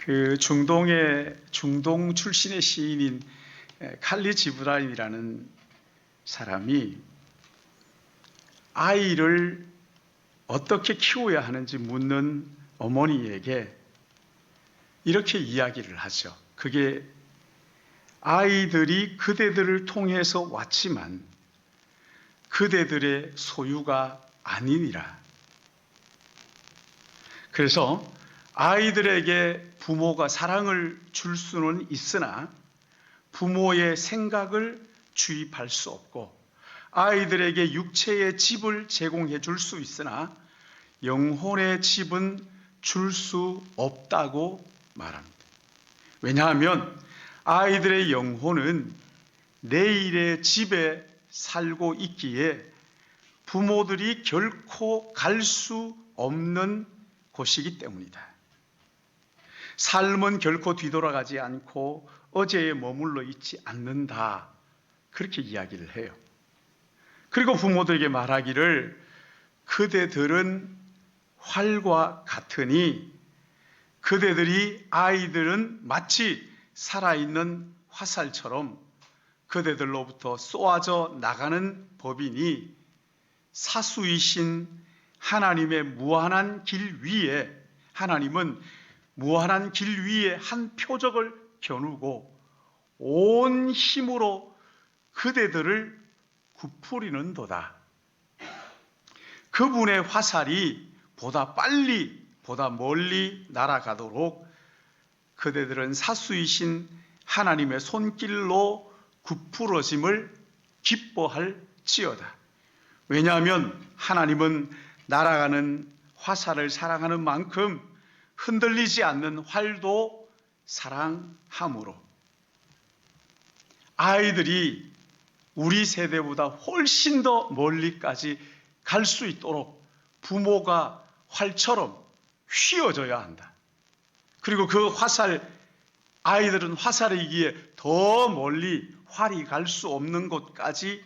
그 중동 출신의 시인인 칼리 지브란이라는 사람이 아이를 어떻게 키워야 하는지 묻는 어머니에게 이렇게 이야기를 하죠. 그게 아이들이 그대들을 통해서 왔지만 그대들의 소유가 아니니라. 그래서 아이들에게 부모가 사랑을 줄 수는 있으나 부모의 생각을 주입할 수 없고, 아이들에게 육체의 집을 제공해 줄 수 있으나 영혼의 집은 줄 수 없다고 말합니다. 왜냐하면 아이들의 영혼은 내일의 집에 살고 있기에 부모들이 결코 갈 수 없는 곳이기 때문이다. 삶은 결코 뒤돌아가지 않고 어제에 머물러 있지 않는다. 그렇게 이야기를 해요. 그리고 부모들에게 말하기를 그대들은 활과 같으니 그대들이 아이들은 마치 살아있는 화살처럼 그대들로부터 쏘아져 나가는 법이니 사수이신 하나님의 무한한 길 위에, 하나님은 무한한 길 위에 한 표적을 겨누고 온 힘으로 그대들을 굽부리는도다. 그분의 화살이 보다 빨리, 보다 멀리 날아가도록 그대들은 사수이신 하나님의 손길로 굽부러짐을 기뻐할지어다. 왜냐하면 하나님은 날아가는 화살을 사랑하는 만큼 흔들리지 않는 활도 사랑함으로 아이들이 우리 세대보다 훨씬 더 멀리까지 갈 수 있도록 부모가 활처럼 휘어져야 한다. 그리고 그 화살, 아이들은 화살이기에 더 멀리 활이 갈 수 없는 곳까지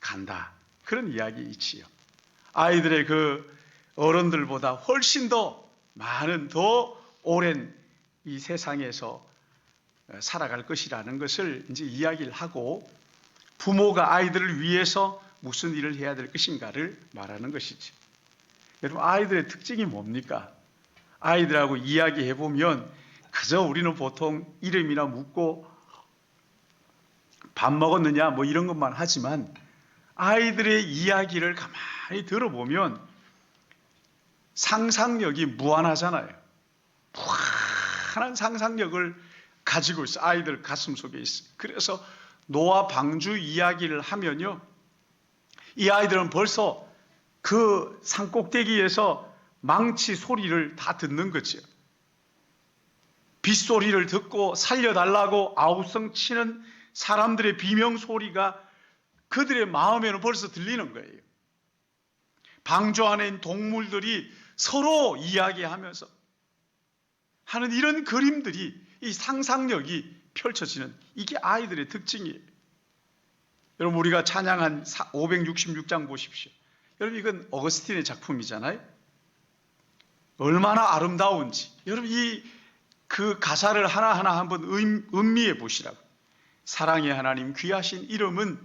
간다. 그런 이야기이지요. 아이들의 그 어른들보다 훨씬 더 많은, 더 오랜 이 세상에서 살아갈 것이라는 것을 이제 이야기를 하고, 부모가 아이들을 위해서 무슨 일을 해야 될 것인가를 말하는 것이죠. 여러분, 아이들의 특징이 뭡니까? 아이들하고 이야기해 보면 그저 우리는 보통 이름이나 묻고 밥 먹었느냐 뭐 이런 것만 하지만 아이들의 이야기를 가만히 들어보면 상상력이 무한하잖아요. 무한한 상상력을 가지고 있어. 아이들 가슴 속에 있어. 그래서 노아 방주 이야기를 하면요, 이 아이들은 벌써 그 산꼭대기에서 망치 소리를 다 듣는 거죠. 빗소리를 듣고 살려달라고 아우성 치는 사람들의 비명 소리가 그들의 마음에는 벌써 들리는 거예요. 방주 안에 있는 동물들이 서로 이야기하면서 하는 이런 그림들이, 이 상상력이 펼쳐지는, 이게 아이들의 특징이에요. 여러분, 우리가 찬양한 566장 보십시오. 여러분, 이건 어거스틴의 작품이잖아요. 얼마나 아름다운지. 여러분, 그 가사를 하나하나 한번 음미해 보시라고. 사랑의 하나님 귀하신 이름은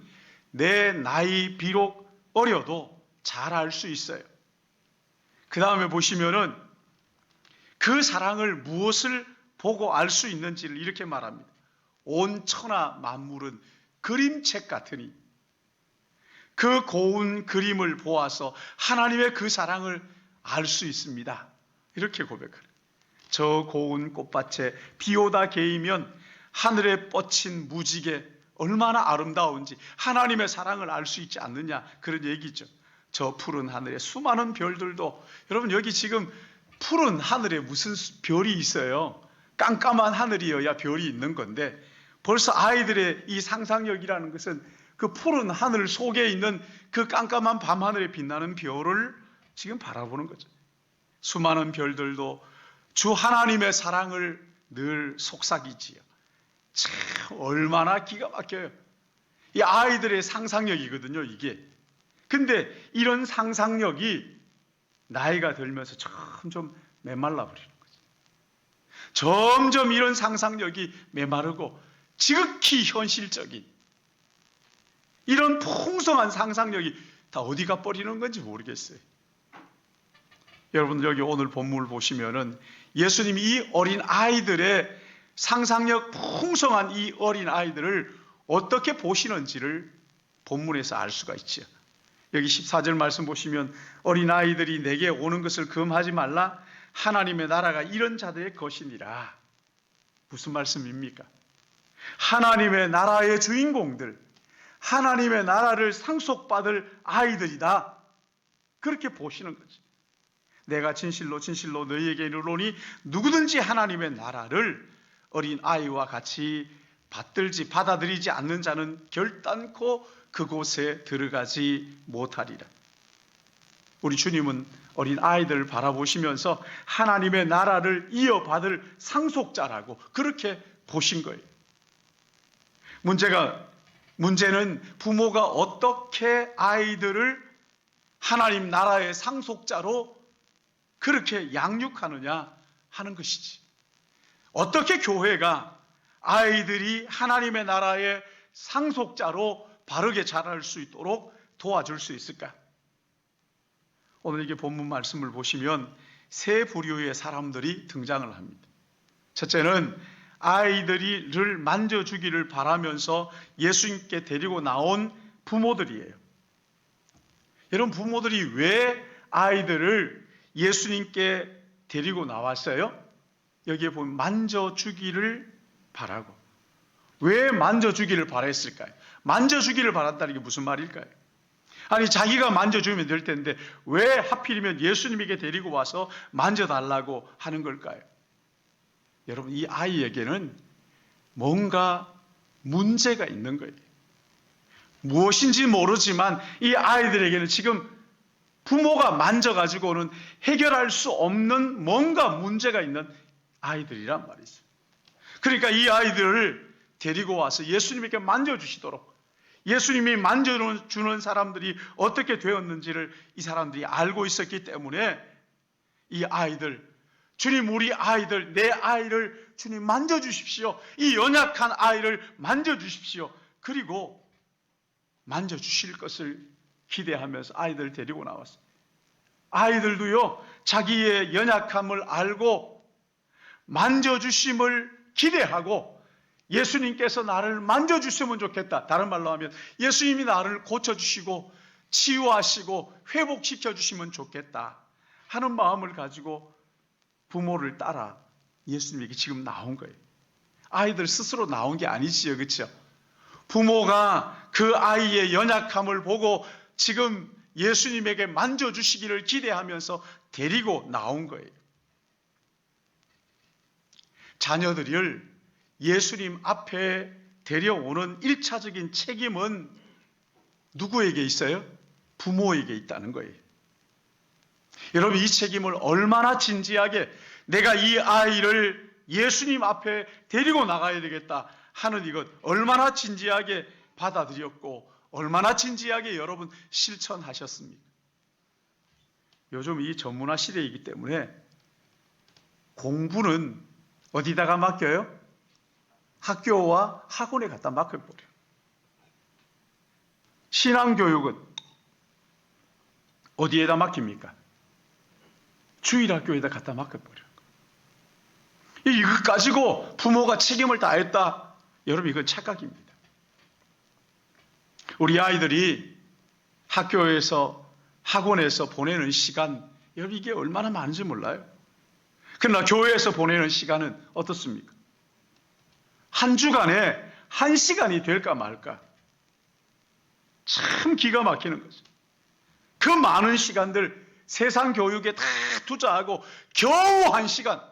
내 나이 비록 어려도 잘 알 수 있어요. 그 다음에 보시면은 그 사랑을 무엇을 보고 알 수 있는지를 이렇게 말합니다. 온 천하 만물은 그림책 같으니 그 고운 그림을 보아서 하나님의 그 사랑을 알 수 있습니다. 이렇게 고백해요. 저 고운 꽃밭에 비오다 개이면 하늘에 뻗친 무지개 얼마나 아름다운지 하나님의 사랑을 알 수 있지 않느냐, 그런 얘기죠. 저 푸른 하늘에 수많은 별들도, 여러분 여기 지금 푸른 하늘에 무슨 별이 있어요? 깜깜한 하늘이어야 별이 있는 건데, 벌써 아이들의 이 상상력이라는 것은 그 푸른 하늘 속에 있는 그 깜깜한 밤하늘에 빛나는 별을 지금 바라보는 거죠. 수많은 별들도 주 하나님의 사랑을 늘 속삭이지요. 참 얼마나 기가 막혀요. 이 아이들의 상상력이거든요, 이게. 근데 이런 상상력이 나이가 들면서 점점 메말라 버리는 거죠. 점점 이런 상상력이 메마르고 지극히 현실적인 이런 풍성한 상상력이 다 어디 가버리는 건지 모르겠어요. 여러분들 여기 오늘 본문을 보시면은 예수님이 이 어린 아이들의 상상력 풍성한 이 어린 아이들을 어떻게 보시는지를 본문에서 알 수가 있죠. 여기 14절 말씀 보시면 어린 아이들이 내게 오는 것을 금하지 말라. 하나님의 나라가 이런 자들의 것이니라. 무슨 말씀입니까? 하나님의 나라의 주인공들, 하나님의 나라를 상속받을 아이들이다. 그렇게 보시는 거죠. 내가 진실로 진실로 너희에게 이르노니 누구든지 하나님의 나라를 어린 아이와 같이 받아들이지 않는 자는 결단코 그곳에 들어가지 못하리라. 우리 주님은 어린 아이들을 바라보시면서 하나님의 나라를 이어받을 상속자라고 그렇게 보신 거예요. 문제는 부모가 어떻게 아이들을 하나님 나라의 상속자로 그렇게 양육하느냐 하는 것이지. 어떻게 교회가 아이들이 하나님의 나라의 상속자로 바르게 자랄 수 있도록 도와줄 수 있을까? 오늘 이게 본문 말씀을 보시면 세 부류의 사람들이 등장을 합니다. 첫째는 아이들을 만져주기를 바라면서 예수님께 데리고 나온 부모들이에요. 여러분, 부모들이 왜 아이들을 예수님께 데리고 나왔어요? 여기에 보면 만져주기를 바라고. 왜 만져주기를 바랬을까요? 만져주기를 바랐다는 게 무슨 말일까요? 아니, 자기가 만져주면 될 텐데 왜 하필이면 예수님에게 데리고 와서 만져달라고 하는 걸까요? 여러분, 이 아이에게는 뭔가 문제가 있는 거예요. 무엇인지 모르지만 이 아이들에게는 지금 부모가 만져가지고는 해결할 수 없는 뭔가 문제가 있는 아이들이란 말이죠. 그러니까 이 아이들을 데리고 와서 예수님에게 만져주시도록, 예수님이 만져주는 사람들이 어떻게 되었는지를 이 사람들이 알고 있었기 때문에 이 아이들, 주님, 우리 아이들, 내 아이를 주님 만져주십시오. 이 연약한 아이를 만져주십시오. 그리고 만져주실 것을 기대하면서 아이들을 데리고 나왔어요. 아이들도요, 자기의 연약함을 알고 만져주심을 기대하고 예수님께서 나를 만져주시면 좋겠다. 다른 말로 하면 예수님이 나를 고쳐주시고 치유하시고 회복시켜주시면 좋겠다 하는 마음을 가지고 부모를 따라 예수님에게 지금 나온 거예요. 아이들 스스로 나온 게 아니지요, 그렇죠? 부모가 그 아이의 연약함을 보고 지금 예수님에게 만져주시기를 기대하면서 데리고 나온 거예요. 자녀들을 예수님 앞에 데려오는 1차적인 책임은 누구에게 있어요? 부모에게 있다는 거예요. 여러분, 이 책임을 얼마나 진지하게 내가 이 아이를 예수님 앞에 데리고 나가야 되겠다 하는 이것 얼마나 진지하게 받아들였고 얼마나 진지하게 여러분 실천하셨습니까? 요즘 이 전문화 시대이기 때문에 공부는 어디다가 맡겨요? 학교와 학원에 갖다 맡겨버려요. 신앙교육은 어디에다 맡깁니까? 주일학교에다 갖다 맡겨버려요. 이것 가지고 부모가 책임을 다했다. 여러분, 이건 착각입니다. 우리 아이들이 학교에서 학원에서 보내는 시간, 여러분 이게 얼마나 많은지 몰라요. 그러나 교회에서 보내는 시간은 어떻습니까? 한 주간에 1시간이 될까 말까. 참 기가 막히는 거죠. 그 많은 시간들 세상 교육에 다 투자하고 겨우 1시간.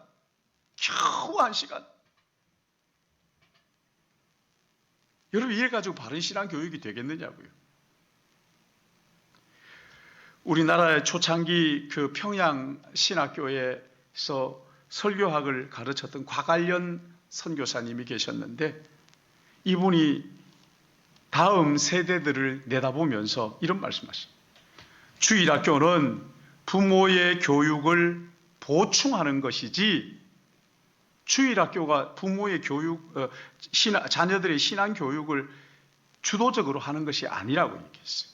여러분, 이래 가지고 바른 신앙 교육이 되겠느냐고요. 우리나라의 초창기 그 평양 신학교에서 설교학을 가르쳤던 곽알련 선교사님이 계셨는데 이분이 다음 세대들을 내다보면서 이런 말씀하십니다. 주일학교는 부모의 교육을 보충하는 것이지 주일학교가 부모의 교육, 자녀들의 신앙 교육을 주도적으로 하는 것이 아니라고 얘기했어요.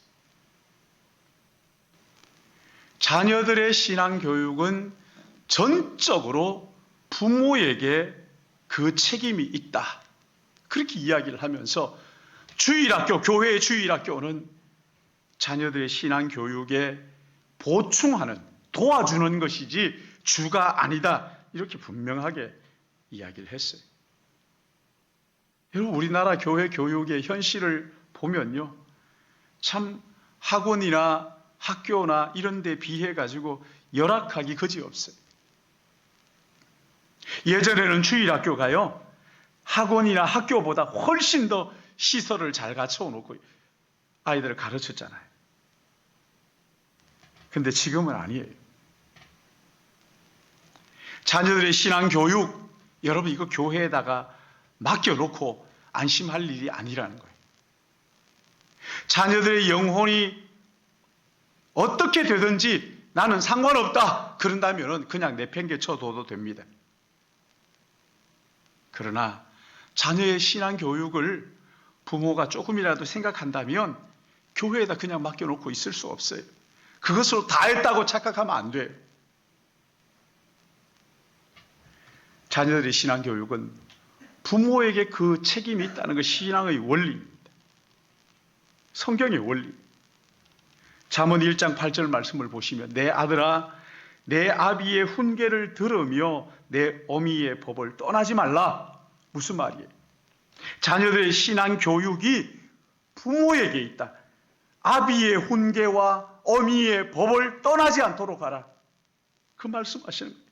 자녀들의 신앙 교육은 전적으로 부모에게 그 책임이 있다. 그렇게 이야기를 하면서 주일학교, 교회의 주일학교는 자녀들의 신앙 교육에 보충하는, 도와주는 것이지 주가 아니다. 이렇게 분명하게 이야기를 했어요. 여러분, 우리나라 교회 교육의 현실을 보면요, 참 학원이나 학교나 이런 데 비해 가지고 열악하기 그지없어요. 예전에는 주일학교가요, 학원이나 학교보다 훨씬 더 시설을 잘 갖춰놓고 아이들을 가르쳤잖아요. 근데 지금은 아니에요. 자녀들의 신앙 교육, 여러분 이거 교회에다가 맡겨놓고 안심할 일이 아니라는 거예요. 자녀들의 영혼이 어떻게 되든지 나는 상관없다. 그런다면 그냥 내팽개쳐둬도 됩니다. 그러나 자녀의 신앙 교육을 부모가 조금이라도 생각한다면 교회에다 그냥 맡겨놓고 있을 수 없어요. 그것으로 다 했다고 착각하면 안 돼요. 자녀들의 신앙 교육은 부모에게 그 책임이 있다는 것이 신앙의 원리입니다. 성경의 원리. 잠언 1장 8절 말씀을 보시면 내 아들아 내 아비의 훈계를 들으며 내 어미의 법을 떠나지 말라. 무슨 말이에요? 자녀들의 신앙 교육이 부모에게 있다. 아비의 훈계와 어미의 법을 떠나지 않도록 하라. 그 말씀하시는 거예요.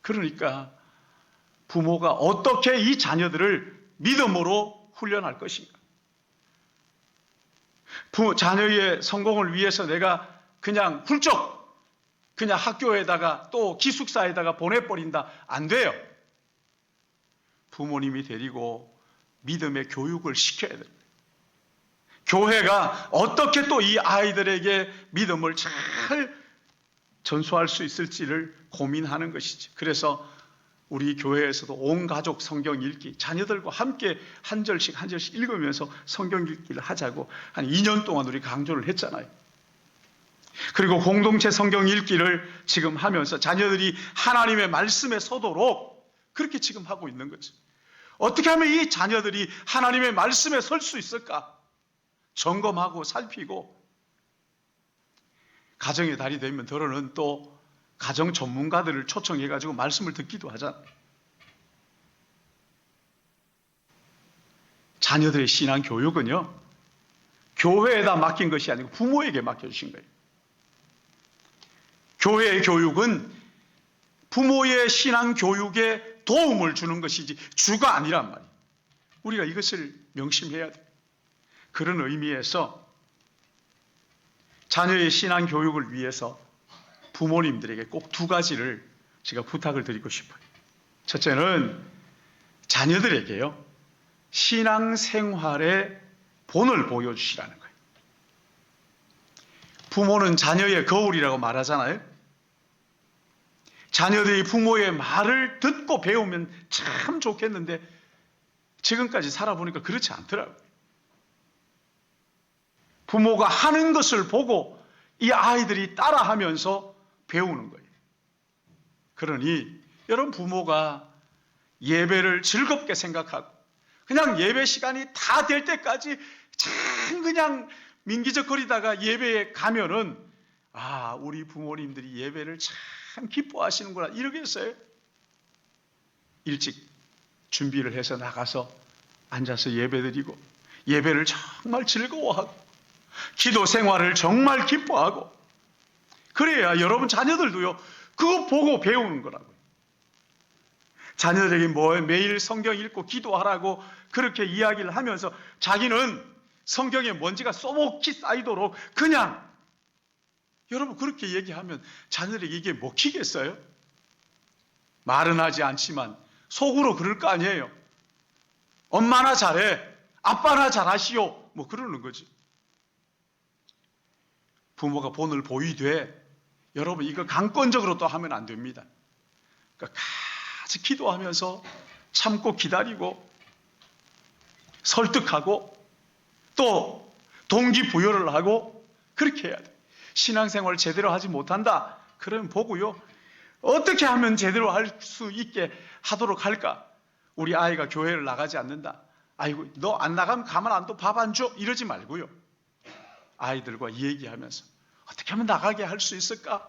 그러니까 부모가 어떻게 이 자녀들을 믿음으로 훈련할 것인가? 자녀의 성공을 위해서 내가 그냥 훌쩍 그냥 학교에다가 또 기숙사에다가 보내버린다. 안 돼요. 부모님이 데리고 믿음의 교육을 시켜야 됩니다. 교회가 어떻게 또 이 아이들에게 믿음을 잘 전수할 수 있을지를 고민하는 것이지. 그래서 우리 교회에서도 온 가족 성경 읽기, 자녀들과 함께 한 절씩 한 절씩 읽으면서 성경 읽기를 하자고 한 2년 동안 우리 강조를 했잖아요. 그리고 공동체 성경 읽기를 지금 하면서 자녀들이 하나님의 말씀에 서도록 그렇게 지금 하고 있는 거죠. 어떻게 하면 이 자녀들이 하나님의 말씀에 설 수 있을까? 점검하고 살피고 가정의 달이 되면 더러는 또 가정 전문가들을 초청해가지고 말씀을 듣기도 하잖아요. 자녀들의 신앙 교육은요, 교회에다 맡긴 것이 아니고 부모에게 맡겨주신 거예요. 교회의 교육은 부모의 신앙 교육에 도움을 주는 것이지 주가 아니란 말이에요. 우리가 이것을 명심해야 돼요. 그런 의미에서 자녀의 신앙 교육을 위해서 부모님들에게 꼭 두 가지를 제가 부탁을 드리고 싶어요. 첫째는 자녀들에게요, 신앙생활의 본을 보여주시라는 거예요. 부모는 자녀의 거울이라고 말하잖아요. 자녀들이 부모의 말을 듣고 배우면 참 좋겠는데 지금까지 살아보니까 그렇지 않더라고요. 부모가 하는 것을 보고 이 아이들이 따라하면서 배우는 거예요. 그러니 여러분 부모가 예배를 즐겁게 생각하고 그냥 예배 시간이 다 될 때까지 참 그냥 민기적거리다가 예배에 가면은 우리 부모님들이 예배를 참 기뻐하시는구나 이러겠어요? 일찍 준비를 해서 나가서 앉아서 예배드리고 예배를 정말 즐거워하고 기도 생활을 정말 기뻐하고 그래야 여러분 자녀들도요 그거 보고 배우는 거라고요. 자녀들에게 매일 성경 읽고 기도하라고 그렇게 이야기를 하면서 자기는 성경에 먼지가 쏘목히 쌓이도록 그냥 여러분 그렇게 얘기하면 자녀들에게 이게 먹히겠어요? 말은 하지 않지만 속으로 그럴 거 아니에요. 엄마나 잘해, 아빠나 잘하시오 뭐 그러는 거지. 부모가 본을 보이되 여러분 이거 강권적으로 또 하면 안 됩니다. 그러니까 아주 기도하면서 참고 기다리고 설득하고 또 동기부여를 하고 그렇게 해야 돼. 신앙생활을 제대로 하지 못한다. 그러면 보고요. 어떻게 하면 제대로 할 수 있게 하도록 할까? 우리 아이가 교회를 나가지 않는다. 아이고, 너 안 나가면 가만 안 둬, 밥 안 줘? 이러지 말고요. 아이들과 얘기하면서 어떻게 하면 나가게 할 수 있을까?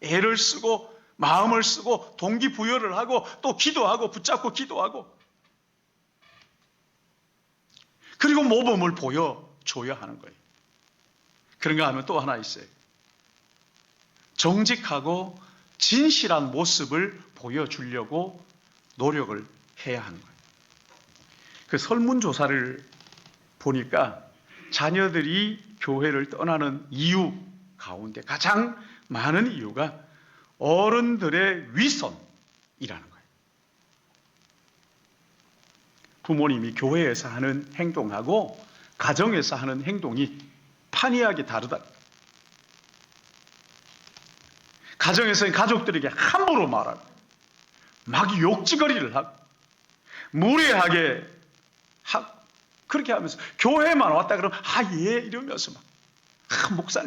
애를 쓰고 마음을 쓰고 동기부여를 하고 또 기도하고 붙잡고 기도하고 그리고 모범을 보여줘야 하는 거예요. 그런가 하면 또 하나 있어요. 정직하고 진실한 모습을 보여주려고 노력을 해야 하는 거예요. 그 설문조사를 보니까 자녀들이 교회를 떠나는 이유 가운데 가장 많은 이유가 어른들의 위선이라는 거예요. 부모님이 교회에서 하는 행동하고 가정에서 하는 행동이 판이하게 다르다. 가정에서는 가족들에게 함부로 말하고 막 욕지거리를 하고 무례하게 하고 그렇게 하면서 교회만 왔다 그러면 예 이러면서 막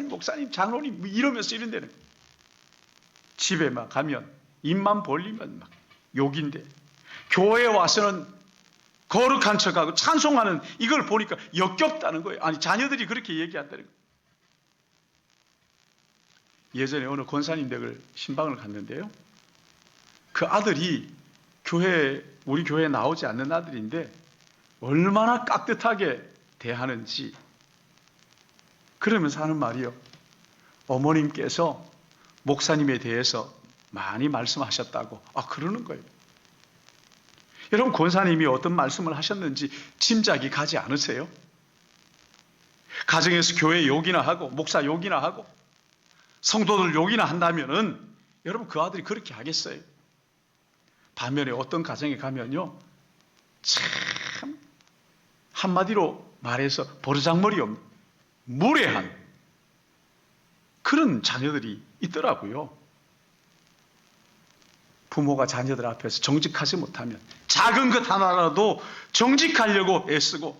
목사님 장로님 이러면서 이런다는 거예요. 집에 막 가면 입만 벌리면 막 욕인데 교회에 와서는 거룩한 척하고 찬송하는 이걸 보니까 역겹다는 거예요. 아니 자녀들이 그렇게 얘기한다는 거예요. 예전에 어느 권사님 댁을 신방을 갔는데요. 그 아들이 우리 교회에 나오지 않는 아들인데 얼마나 깍듯하게 대하는지 그러면서 하는 말이요. 어머님께서 목사님에 대해서 많이 말씀하셨다고 그러는 거예요. 여러분 권사님이 어떤 말씀을 하셨는지 짐작이 가지 않으세요? 가정에서 교회 욕이나 하고 목사 욕이나 하고 성도들 욕이나 한다면은 여러분 그 아들이 그렇게 하겠어요? 반면에 어떤 가정에 가면요 참 한마디로 말해서 버르장머리 없는 무례한 그런 자녀들이 있더라고요. 부모가 자녀들 앞에서 정직하지 못하면 작은 것 하나라도 정직하려고 애쓰고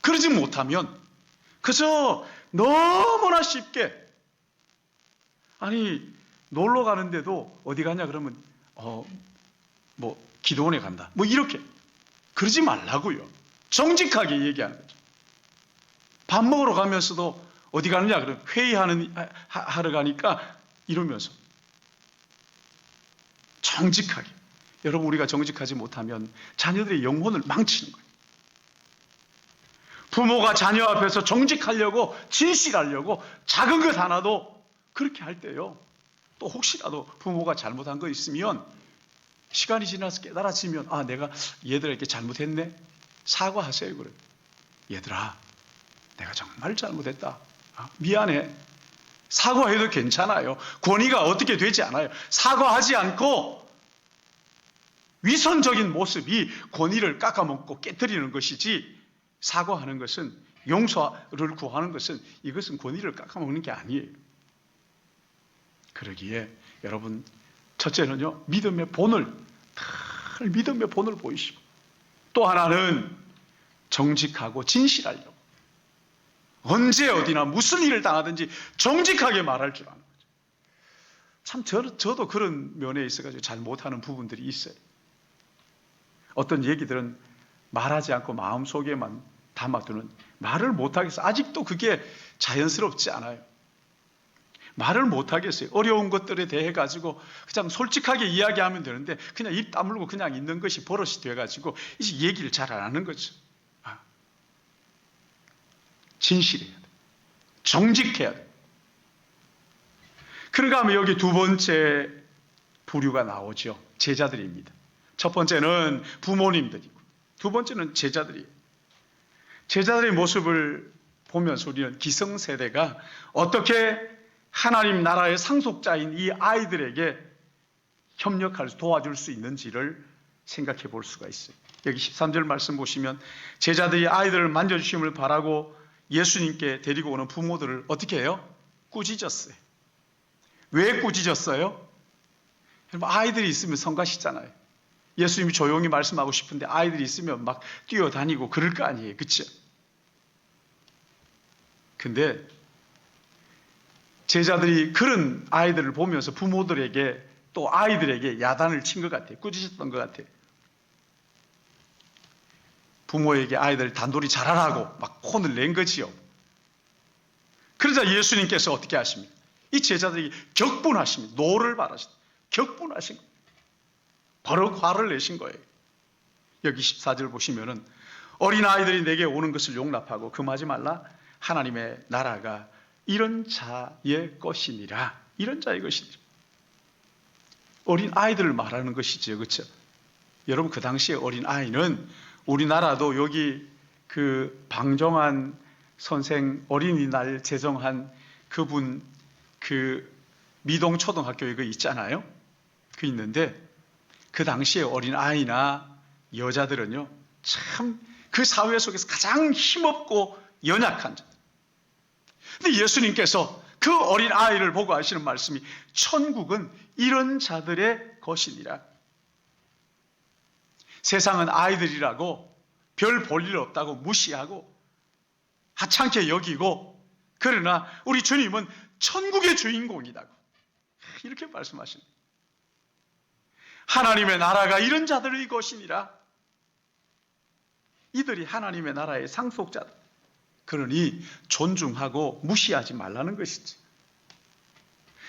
그러지 못하면 그저 너무나 쉽게 아니 놀러 가는데도 어디 가냐 그러면 기도원에 간다 이렇게 그러지 말라고요. 정직하게 얘기하는 거죠. 밥 먹으러 가면서도 어디 가느냐 그러면 하러 가니까 이러면서 정직하게. 여러분 우리가 정직하지 못하면 자녀들의 영혼을 망치는 거예요. 부모가 자녀 앞에서 정직하려고 진실하려고 작은 것 하나도 그렇게 할 때요. 또 혹시라도 부모가 잘못한 거 있으면 시간이 지나서 깨달아지면 내가 얘들에게 잘못했네. 사과하세요. 그래. 얘들아 내가 정말 잘못했다. 미안해. 사과해도 괜찮아요. 권위가 어떻게 되지 않아요. 사과하지 않고 위선적인 모습이 권위를 깎아먹고 깨뜨리는 것이지 사과하는 것은 용서를 구하는 것은 이것은 권위를 깎아먹는 게 아니에요. 그러기에 여러분 첫째는요 믿음의 본을 보이시고 또 하나는 정직하고 진실하려고 언제 어디나 무슨 일을 당하든지 정직하게 말할 줄 아는 거죠. 참 저도 그런 면에 있어가지고 잘 못하는 부분들이 있어요. 어떤 얘기들은 말하지 않고 마음속에만 담아두는 말을 못하겠어요. 아직도 그게 자연스럽지 않아요. 말을 못하겠어요. 어려운 것들에 대해 가지고 그냥 솔직하게 이야기하면 되는데 그냥 입 다물고 그냥 있는 것이 버릇이 돼가지고 이제 얘기를 잘 안 하는 거죠. 진실해야 돼. 정직해야 돼. 그런가 하면 여기 두 번째 부류가 나오죠. 제자들입니다. 첫 번째는 부모님들이고 두 번째는 제자들이에요. 제자들의 모습을 보면서 우리는 기성세대가 어떻게 하나님 나라의 상속자인 이 아이들에게 협력할 도와줄 수 있는지를 생각해 볼 수가 있어요. 여기 13절 말씀 보시면 제자들이 아이들을 만져주심을 바라고 예수님께 데리고 오는 부모들을 어떻게 해요? 꾸짖었어요. 왜 꾸짖었어요? 여러분, 아이들이 있으면 성가시잖아요. 예수님이 조용히 말씀하고 싶은데 아이들이 있으면 막 뛰어다니고 그럴 거 아니에요. 그렇죠? 근데 제자들이 그런 아이들을 보면서 부모들에게 또 아이들에게 야단을 친 것 같아요. 꾸짖었던 것 같아요. 부모에게 아이들 단돌이 잘하라고 막 혼을 낸 거지요. 그러자 예수님께서 어떻게 하십니까? 이 제자들이 격분하십니다. 노를 발하십니다. 격분하신 거예요. 바로 화를 내신 거예요. 여기 14절 보시면은 어린아이들이 내게 오는 것을 용납하고 금하지 말라. 하나님의 나라가 이런 자의 것이니라. 이런 자의 것이니라. 어린아이들을 말하는 것이죠. 그렇죠? 여러분, 그 당시에 어린아이는 우리나라도 여기 그 방정환 선생 어린이날 제정한 그분 그 미동초등학교 그 있잖아요. 그 있는데 그 당시에 어린아이나 여자들은요, 참 그 사회 속에서 가장 힘없고 연약한 자. 근데 예수님께서 그 어린아이를 보고 하시는 말씀이 천국은 이런 자들의 것이니라. 세상은 아이들이라고 별 볼 일 없다고 무시하고 하찮게 여기고, 그러나 우리 주님은 천국의 주인공이라고 이렇게 말씀하십니다. 하나님의 나라가 이런 자들의 것이니라. 이들이 하나님의 나라의 상속자들. 그러니 존중하고 무시하지 말라는 것이지.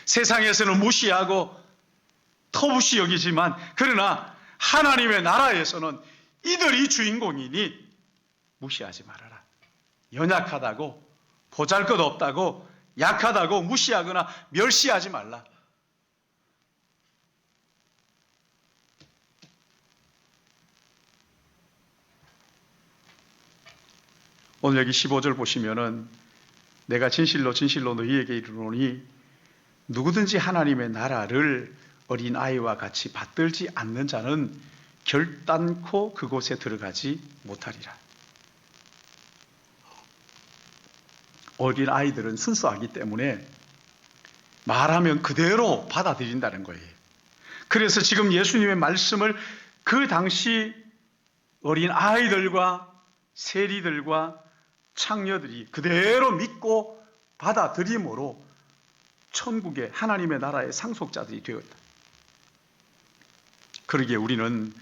세상에서는 무시하고 터부시 여기지만, 그러나 하나님의 나라에서는 이들이 주인공이니 무시하지 말아라. 연약하다고, 보잘것없다고, 약하다고 무시하거나 멸시하지 말라. 오늘 여기 15절 보시면은 내가 진실로 진실로 너희에게 이르노니 누구든지 하나님의 나라를 어린아이와 같이 받들지 않는 자는 결단코 그곳에 들어가지 못하리라. 어린아이들은 순수하기 때문에 말하면 그대로 받아들인다는 거예요. 그래서 지금 예수님의 말씀을 그 당시 어린아이들과 세리들과 창녀들이 그대로 믿고 받아들임으로 천국의 하나님의 나라의 상속자들이 되었다. 그러기에 우리는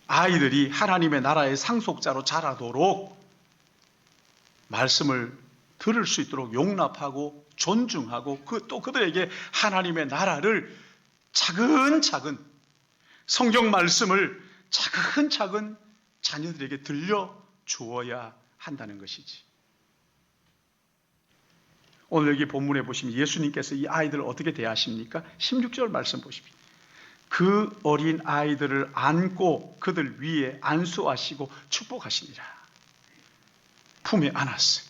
아이들이 하나님의 나라의 상속자로 자라도록 말씀을 들을 수 있도록 용납하고 존중하고 또 그들에게 하나님의 나라를 차근차근, 성경 말씀을 차근차근 자녀들에게 들려주어야 한다는 것이지. 오늘 여기 본문에 보시면 예수님께서 이 아이들을 어떻게 대하십니까? 16절 말씀 보십시오. 그 어린 아이들을 안고 그들 위에 안수하시고 축복하시니라. 품에 안았어요.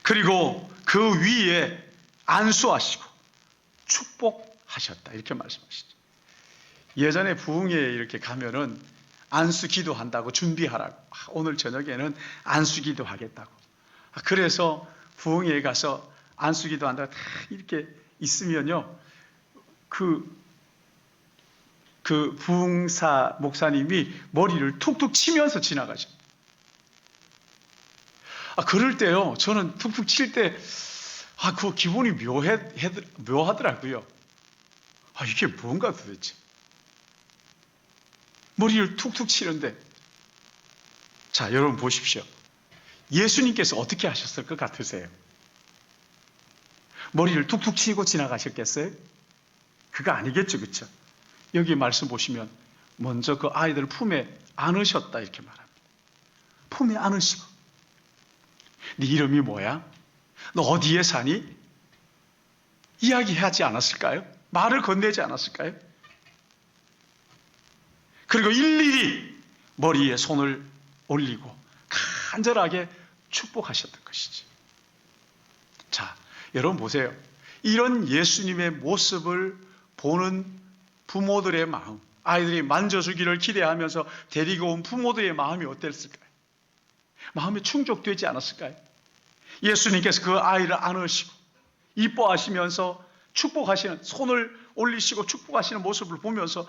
그리고 그 위에 안수하시고 축복하셨다. 이렇게 말씀하시죠. 예전에 부흥회에 이렇게 가면은 안수 기도한다고 준비하라고. 오늘 저녁에는 안수 기도하겠다고. 그래서 부흥회에 가서 안수 기도한다고 다 이렇게 있으면요, 그 부흥사 목사님이 머리를 툭툭 치면서 지나가죠. 그럴 때요, 저는 툭툭 칠 때, 그 기분이 묘하더라고요. 이게 뭔가 도대체. 머리를 툭툭 치는데. 자, 여러분 보십시오. 예수님께서 어떻게 하셨을 것 같으세요? 머리를 툭툭 치고 지나가셨겠어요? 그거 아니겠죠, 그렇죠? 여기 말씀 보시면 먼저 그 아이들 품에 안으셨다 이렇게 말합니다. 품에 안으시고. 네 이름이 뭐야? 너 어디에 사니? 이야기하지 않았을까요? 말을 건네지 않았을까요? 그리고 일일이 머리에 손을 올리고 간절하게 축복하셨던 것이지. 자, 여러분 보세요. 이런 예수님의 모습을 보는 부모들의 마음, 아이들이 만져주기를 기대하면서 데리고 온 부모들의 마음이 어땠을까요? 마음이 충족되지 않았을까요? 예수님께서 그 아이를 안으시고 이뻐하시면서 축복하시는, 손을 올리시고 축복하시는 모습을 보면서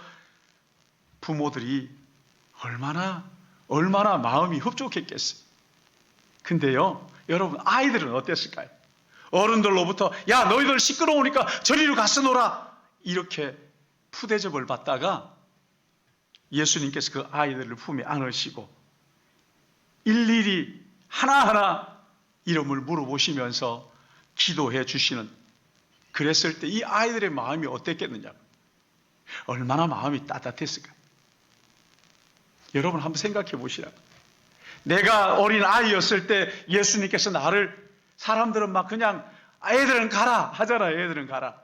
부모들이 얼마나 마음이 흡족했겠어요. 근데요, 여러분, 아이들은 어땠을까요? 어른들로부터 야, 너희들 시끄러우니까 저리로 가서 놀아, 이렇게 푸대접을 받다가 예수님께서 그 아이들을 품에 안으시고 일일이 하나하나 이름을 물어보시면서 기도해 주시는, 그랬을 때 이 아이들의 마음이 어땠겠느냐, 얼마나 마음이 따뜻했을까요? 여러분 한번 생각해 보시라고. 내가 어린 아이였을 때 예수님께서 나를, 사람들은 막 그냥 애들은 가라 하잖아요. 애들은 가라.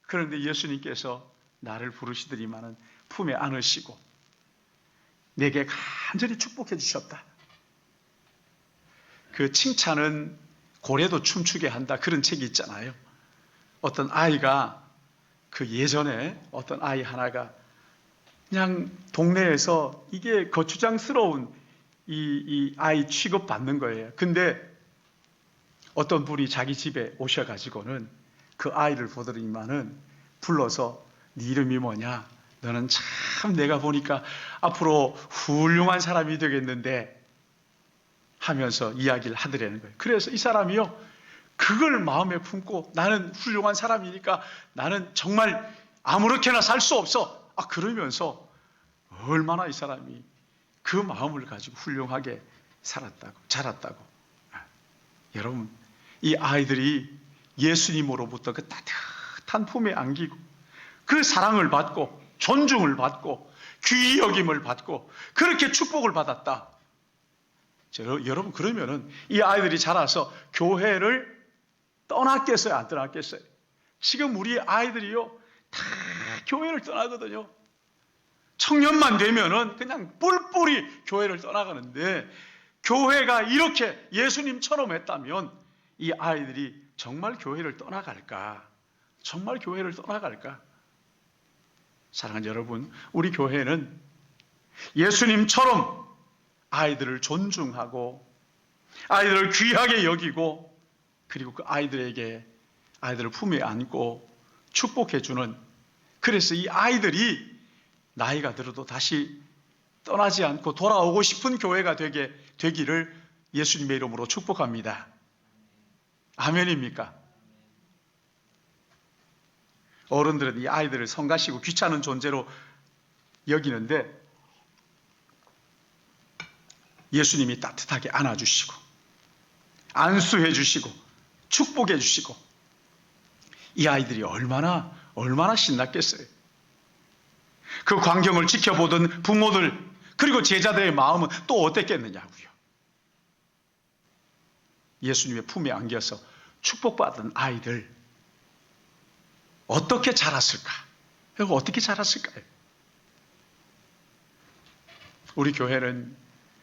그런데 예수님께서 나를 부르시더니만은 품에 안으시고 내게 간절히 축복해 주셨다. 그 칭찬은 고래도 춤추게 한다, 그런 책이 있잖아요. 어떤 아이가, 그 예전에 어떤 아이 하나가 그냥 동네에서 이게 거추장스러운 이 아이 취급받는 거예요. 근데 어떤 분이 자기 집에 오셔가지고는 그 아이를 보더니만은 불러서 네 이름이 뭐냐? 너는 참 내가 보니까 앞으로 훌륭한 사람이 되겠는데 하면서 이야기를 하더라는 거예요. 그래서 이 사람이요, 그걸 마음에 품고 나는 훌륭한 사람이니까 나는 정말 아무렇게나 살 수 없어. 그러면서 얼마나 이 사람이 그 마음을 가지고 훌륭하게 살았다고, 자랐다고. 여러분, 이 아이들이 예수님으로부터 그 따뜻한 품에 안기고 그 사랑을 받고 존중을 받고 귀히 여김을 받고 그렇게 축복을 받았다. 여러분, 그러면은 이 아이들이 자라서 교회를 떠났겠어요? 안 떠났겠어요? 지금 우리 아이들이요, 다 교회를 떠나거든요. 청년만 되면은 그냥 뿔뿔이 교회를 떠나가는데, 교회가 이렇게 예수님처럼 했다면 이 아이들이 정말 교회를 떠나갈까? 정말 교회를 떠나갈까? 사랑하는 여러분, 우리 교회는 예수님처럼 아이들을 존중하고 아이들을 귀하게 여기고 그리고 그 아이들에게 아이들을 품에 안고 축복해주는, 그래서 이 아이들이 나이가 들어도 다시 떠나지 않고 돌아오고 싶은 교회가 되기를 예수님의 이름으로 축복합니다. 아멘입니까? 어른들은 이 아이들을 성가시고 귀찮은 존재로 여기는데 예수님이 따뜻하게 안아주시고 안수해 주시고 축복해 주시고 이 아이들이 얼마나 신났겠어요. 그 광경을 지켜보던 부모들 그리고 제자들의 마음은 또 어땠겠느냐고요. 예수님의 품에 안겨서 축복받은 아이들 어떻게 자랐을까? 어떻게 자랐을까요? 우리 교회는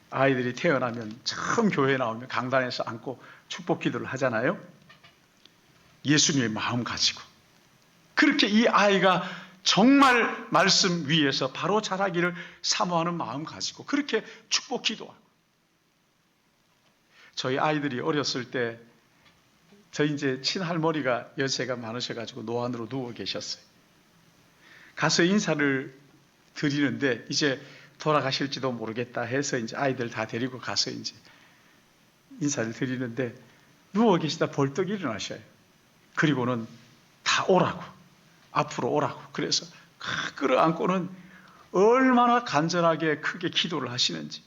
아이들이 태어나면 처음 교회에 나오면 강단에서 앉고 축복 기도를 하잖아요. 예수님의 마음 가지고 그렇게 이 아이가 정말 말씀 위에서 바로 자라기를 사모하는 마음 가지고 그렇게 축복 기도하고, 저희 아이들이 어렸을 때 저희 이제 친할머니가 연세가 많으셔가지고 노안으로 누워 계셨어요. 가서 인사를 드리는데 이제 돌아가실지도 모르겠다 해서 이제 아이들 다 데리고 가서 이제 인사를 드리는데 누워 계시다 벌떡 일어나셔요. 그리고는 다 오라고, 앞으로 오라고. 그래서 끌어안고는 얼마나 간절하게 크게 기도를 하시는지,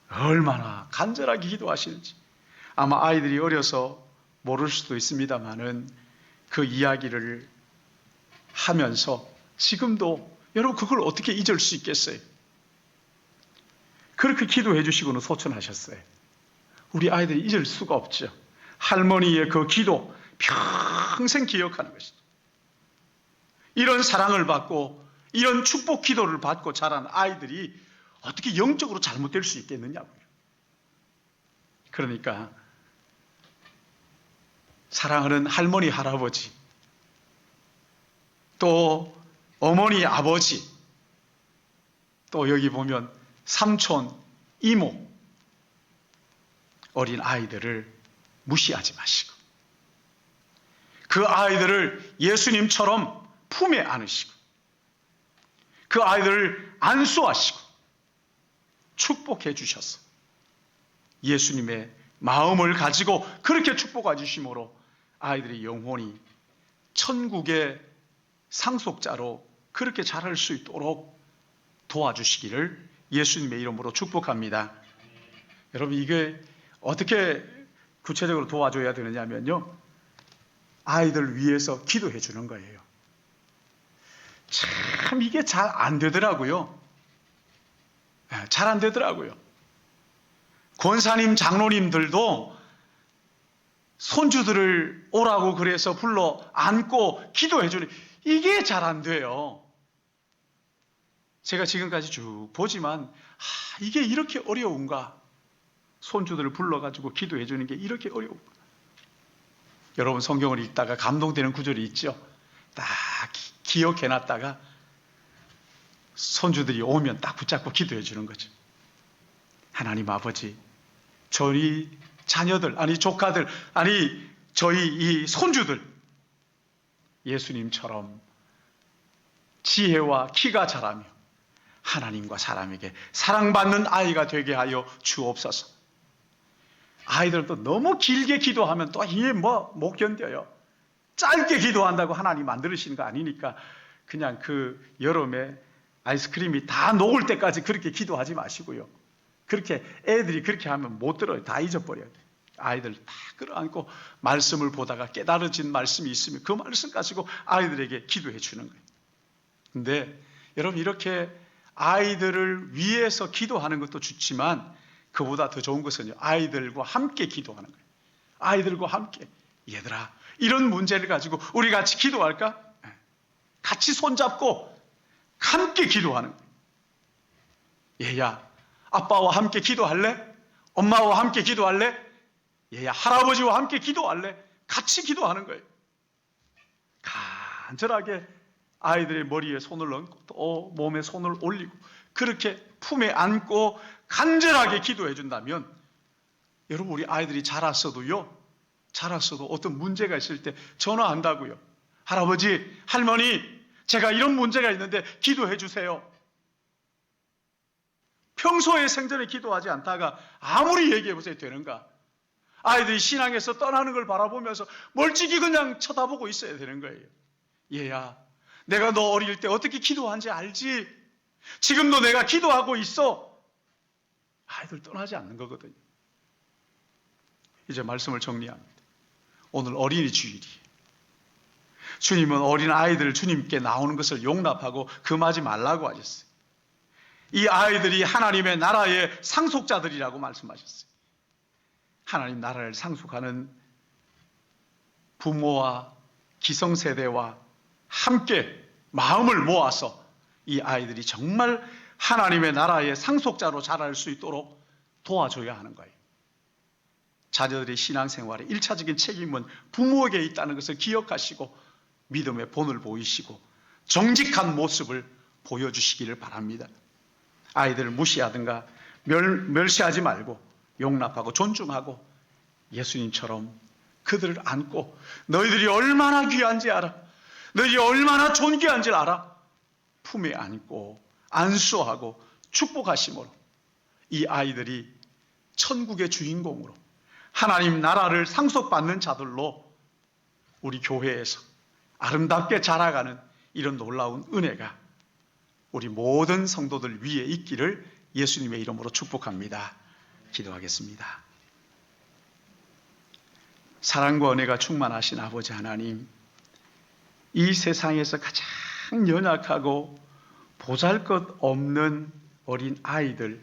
얼마나 간절하게 기도하시는지. 아마 아이들이 어려서 모를 수도 있습니다만은 그 이야기를 하면서 지금도 여러분 그걸 어떻게 잊을 수 있겠어요? 그렇게 기도해 주시고는 소천하셨어요. 우리 아이들이 잊을 수가 없죠. 할머니의 그 기도 평생 기억하는 것이죠. 이런 사랑을 받고 이런 축복 기도를 받고 자란 아이들이 어떻게 영적으로 잘못될 수 있겠느냐고요. 그러니까 사랑하는 할머니, 할아버지, 또 어머니, 아버지, 또 여기 보면 삼촌, 이모, 어린 아이들을 무시하지 마시고 그 아이들을 예수님처럼 품에 안으시고 그 아이들을 안수하시고 축복해 주셔서 예수님의 마음을 가지고 그렇게 축복해 주심으로 아이들이 영혼이 천국의 상속자로 그렇게 자랄 수 있도록 도와주시기를 예수님의 이름으로 축복합니다. 여러분, 이게 어떻게 구체적으로 도와줘야 되느냐면요, 아이들 위해서 기도해 주는 거예요. 참 이게 잘 안 되더라고요. 잘 안 되더라고요. 권사님, 장로님들도 손주들을 오라고 그래서 불러 안고 기도해 주는, 이게 잘 안 돼요. 제가 지금까지 쭉 보지만 이게 이렇게 어려운가? 손주들을 불러가지고 기도해 주는 게 이렇게 어려운가? 여러분, 성경을 읽다가 감동되는 구절이 있죠. 딱 기억해놨다가 손주들이 오면 딱 붙잡고 기도해 주는 거죠. 하나님 아버지, 저희 자녀들, 아니 조카들, 아니 저희 이 손주들 예수님처럼 지혜와 키가 자라며 하나님과 사람에게 사랑받는 아이가 되게 하여 주옵소서. 아이들도 너무 길게 기도하면 또 이게 못 견뎌요. 짧게 기도한다고 하나님 만들으시는 거 아니니까 그냥 그 여름에 아이스크림이 다 녹을 때까지 그렇게 기도하지 마시고요. 그렇게 애들이 그렇게 하면 못 들어요. 다 잊어버려요. 아이들 다 끌어안고 말씀을 보다가 깨달아진 말씀이 있으면 그 말씀 가지고 아이들에게 기도해 주는 거예요. 근데 여러분, 이렇게 아이들을 위해서 기도하는 것도 좋지만 그보다 더 좋은 것은요, 아이들과 함께 기도하는 거예요. 아이들과 함께, 얘들아, 이런 문제를 가지고 우리 같이 기도할까? 같이 손잡고 함께 기도하는 거예요. 얘야, 아빠와 함께 기도할래? 엄마와 함께 기도할래? 얘야, 할아버지와 함께 기도할래? 같이 기도하는 거예요. 간절하게 아이들의 머리에 손을 얹고 또 몸에 손을 올리고 그렇게 품에 안고 간절하게 기도해 준다면, 여러분, 우리 아이들이 자랐어도 어떤 문제가 있을 때 전화한다고요. 할아버지, 할머니, 제가 이런 문제가 있는데 기도해 주세요. 평소에 생전에 기도하지 않다가 아무리 얘기해 보세요, 되는가? 아이들이 신앙에서 떠나는 걸 바라보면서 멀찍이 그냥 쳐다보고 있어야 되는 거예요. 얘야, 내가 너 어릴 때 어떻게 기도한지 알지? 지금도 내가 기도하고 있어. 아이들 떠나지 않는 거거든요. 이제 말씀을 정리합니다. 오늘 어린이 주일이에요. 주님은 어린 아이들 주님께 나오는 것을 용납하고 금하지 말라고 하셨어요. 이 아이들이 하나님의 나라의 상속자들이라고 말씀하셨어요. 하나님 나라를 상속하는 부모와 기성세대와 함께 마음을 모아서 이 아이들이 정말 하나님의 나라의 상속자로 자랄 수 있도록 도와줘야 하는 거예요. 자녀들의 신앙생활의 1차적인 책임은 부모에게 있다는 것을 기억하시고 믿음의 본을 보이시고 정직한 모습을 보여주시기를 바랍니다. 아이들을 무시하든가 멸시하지 말고 용납하고 존중하고 예수님처럼 그들을 안고 너희들이 얼마나 귀한지 알아, 너희들이 얼마나 존귀한지 알아, 품에 안고 안수하고 축복하심으로 이 아이들이 천국의 주인공으로 하나님 나라를 상속받는 자들로 우리 교회에서 아름답게 자라가는 이런 놀라운 은혜가 우리 모든 성도들 위에 있기를 예수님의 이름으로 축복합니다. 기도하겠습니다. 사랑과 은혜가 충만하신 아버지 하나님, 이 세상에서 가장 연약하고 보잘것없는 어린 아이들,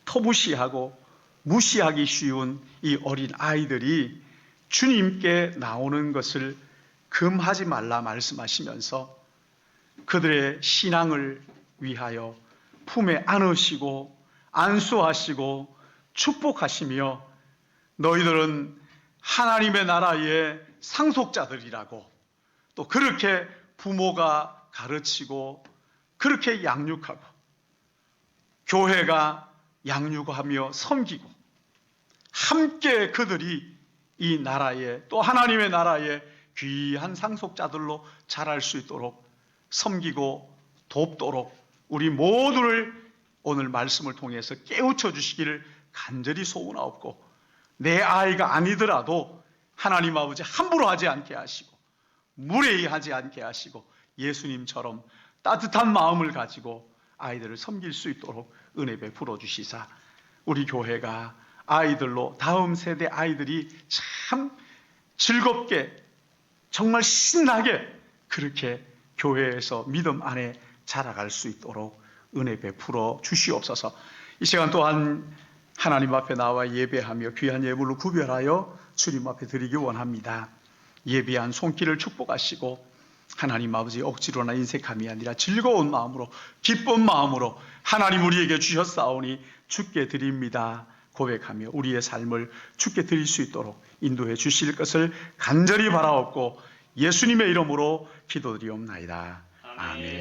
터무시하고 무시하기 쉬운 이 어린 아이들이 주님께 나오는 것을 금하지 말라 말씀하시면서 그들의 신앙을 위하여 품에 안으시고 안수하시고 축복하시며 너희들은 하나님의 나라의 상속자들이라고 또 그렇게 부모가 가르치고 그렇게 양육하고 교회가 양육하며 섬기고 함께 그들이 이 나라에 또 하나님의 나라의 귀한 상속자들로 자랄 수 있도록 섬기고 돕도록 우리 모두를 오늘 말씀을 통해서 깨우쳐 주시기를 간절히 소원하옵고, 내 아이가 아니더라도 하나님 아버지 함부로 하지 않게 하시고 무례히하지 않게 하시고 예수님처럼 따뜻한 마음을 가지고 아이들을 섬길 수 있도록 은혜 베풀어 주시사, 우리 교회가 아이들로, 다음 세대 아이들이 참 즐겁게 정말 신나게 그렇게 교회에서 믿음 안에 자라갈 수 있도록 은혜 베풀어 주시옵소서. 이 시간 또한 하나님 앞에 나와 예배하며 귀한 예물로 구별하여 주님 앞에 드리기 원합니다. 예비한 손길을 축복하시고 하나님 아버지 억지로나 인색함이 아니라 즐거운 마음으로, 기쁜 마음으로 하나님 우리에게 주셨사오니 주께 드립니다 고백하며 우리의 삶을 주께 드릴 수 있도록 인도해 주실 것을 간절히 바라옵고 예수님의 이름으로 기도드리옵나이다. 아멘.